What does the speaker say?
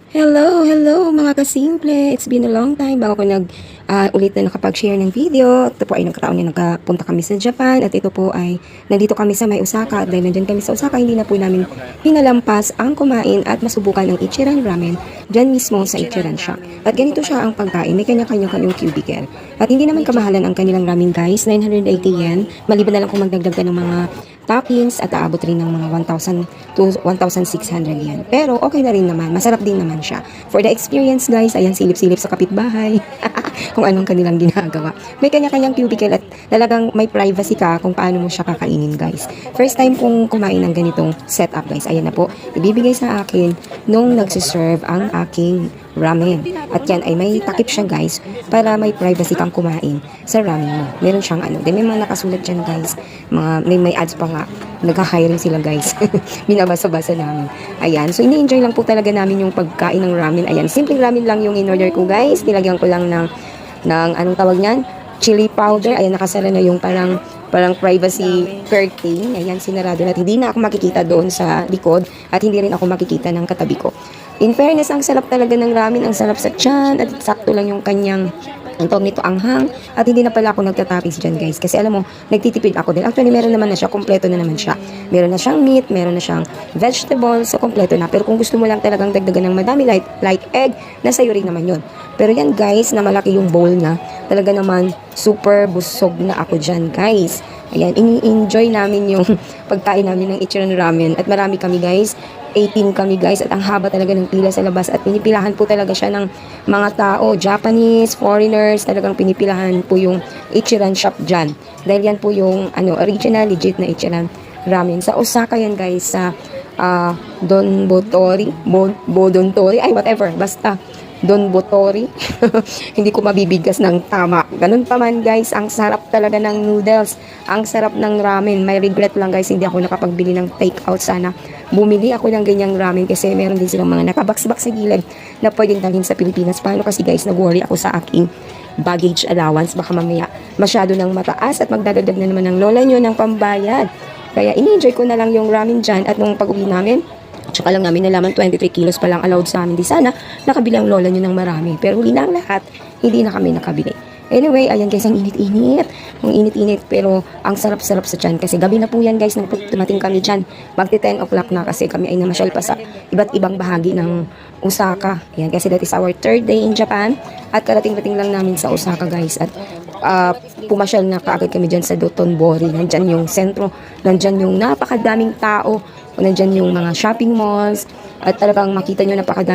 Hello, hello mga kasimple. It's been a long time bago ko ulit na nakapag-share ng video. Ito po ay nagkataon na nagpunta kami sa Japan at ito po ay nandito kami sa May Osaka. At dahil nandyan kami sa Osaka, hindi na po namin pinalampas ang kumain at masubukan ng Ichiran Ramen dyan mismo sa Ichiran Shop. At ganito siya ang pagkain. May kanya-kanya kanyang cubicle. At hindi naman kamahalan ang kanilang ramen guys. 980 yen. Maliban na lang kung magdagdag ka ng mga toppings at aabot rin ng mga 1,000 to 1,600 yen. Pero okay na rin naman. Masarap din naman siya. For the experience guys, ayan silip-silip sa kapitbahay. Kung anong kanilang ginagawa. May kanya-kanyang cubicle at talagang may privacy ka kung paano mo siya kakainin guys. First time kong kumain ng ganitong setup guys. Ayan na po. Ibibigay sa akin nung nagsiserve ang aking ramen. At yan ay may takip siya guys para may privacy kang kumain sa ramen mo. Meron siyang ano. Then may mga nakasulat dyan guys. May ads pa nga. Nagka-hiring sila guys. Binabasa-basa namin. Ayan. So ini-enjoy lang po talaga namin yung pagkain ng ramen. Ayan. Simpleng ramen lang yung in-order ko guys. Nilagyan ko lang ng anong tawag niyan? Chili powder. Ayan. Nakasara na yung parang privacy curtain. Ayan. Sinarado na. Hindi na ako makikita doon sa likod. At hindi rin ako makikita ng katabi ko. In fairness, ang sarap talaga ng ramen, ang sarap sa tiyan, at sakto lang yung kanyang, ang tawag nito, anghang, at hindi na pala ako nagtatapis dyan guys, kasi alam mo, nagtitipid ako din. Actually, meron naman na siya, kompleto na naman siya. Meron na siyang meat, meron na siyang vegetables, so kompleto na. Pero kung gusto mo lang talagang dagdagan ng madami, like egg, nasa iyo rin naman yun. Pero yan guys, na malaki yung bowl na, talaga naman, super busog na ako dyan guys. Ayan, ini-enjoy namin yung pagkain namin ng Ichiran Ramen, at marami kami guys. 18 kami guys at ang haba talaga ng pila sa labas at pinipilahan po talaga siya ng mga tao, Japanese, foreigners, talagang pinipilahan po yung Ichiran Shop dyan. Dahil yan po yung original, legit na Ichiran Ramen. Sa Osaka yan guys, sa Donbotori, Bodontori, ay whatever, basta Donbotori. Hindi ko mabibigkas ng tama. Ganun pa man guys, ang sarap talaga ng noodles. Ang sarap ng ramen. May regret lang guys, hindi ako nakapagbili ng take out. Sana bumili ako ng ganyang ramen kasi meron din silang mga nakabox-box sa gilid na pwedeng dalhin sa Pilipinas. Paano kasi guys, nag-worry ako sa aking baggage allowance. Baka mamaya masyado ng mataas at magdadagdag na naman ng lola nyo ng pambayad. Kaya ini-enjoy ko na lang yung ramen dyan at nung pag-uwi namin, tsaka lang namin nalaman 23 kilos pa lang allowed sa amin. Di sana nakabili ang lola nyo ng marami. Pero huli na ang lahat, hindi na kami nakabili. Anyway, ayan guys, ang init-init. Ang init-init, pero ang sarap-sarap sa tiyan. Kasi gabi na po yan guys, nang tumating kami dyan. Magti 10 o'clock na kasi kami ay namasyal pa sa iba't ibang bahagi ng Osaka. Ayan, kasi that is our third day in Japan. At karating-rating lang namin sa Osaka guys. At pumasyal na kaagad kami dyan sa Dotonbori. Nandyan yung sentro, nandyan yung napakadaming tao. Nandyan yung mga shopping malls. At talagang makita nyo napakadami